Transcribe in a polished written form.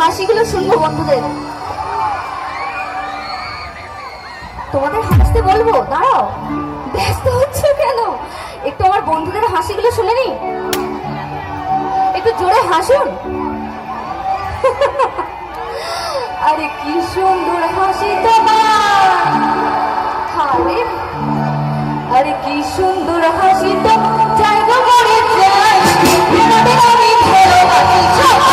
হাসিগুলো শুনবো বন্ধুদের। তোমাদের হাসতে বলবো, দাঁড়াও, ব্যস্ত হচ্ছে কেন? একটু আমার বন্ধুদের হাসিগুলো শুনে নি, একটু জোরে হাসুন। আরে কি সুন্দর হাসি তোমার, আরে আরে কি সুন্দর হাসি তো জায়গা মরে যায়, আমি ভালোবাসি।